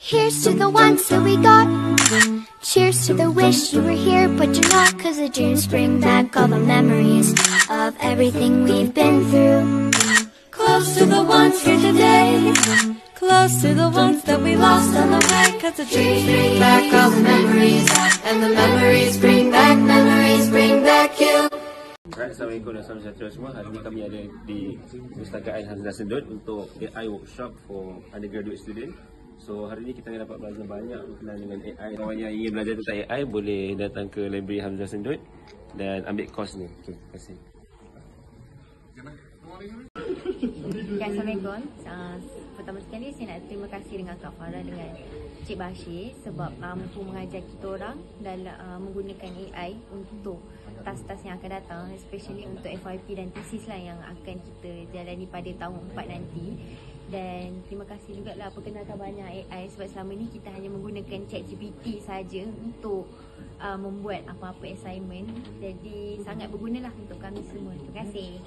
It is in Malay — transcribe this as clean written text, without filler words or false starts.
Here's to the ones that we got. Cheers to the wish you were here but you're not, 'cause the dreams bring back all the memories of everything we've been through. Close to the ones here today, close to the ones that we lost on the way, 'cause the dreams bring back all the memories, and the memories bring back you. Assalamualaikum dan salam sejahtera semua. Hari ini kami ada di Pustakaan Hamzah Sendut untuk AI workshop for undergraduate student. So hari ini kita akan dapat belajar banyak berkenaan dengan AI. Orang yang ingin belajar tentang AI boleh datang ke Library Hamzah Sendut dan ambil course ni. Okay, terima kasih. Assalamualaikum. Pertama sekali saya nak terima kasih dengan Kak Farah dengan Cik Bashir sebab mampu mengajar kita orang dalam menggunakan AI untuk tas-tas yang akan datang, especially untuk FYP dan thesis lah yang akan kita jalani pada tahun 4 nanti. Dan terima kasih juga lah perkenalkan banyak AI sebab selama ni kita hanya menggunakan ChatGPT saja untuk membuat apa-apa assignment. Jadi sangat berguna lah untuk kami semua. Terima kasih.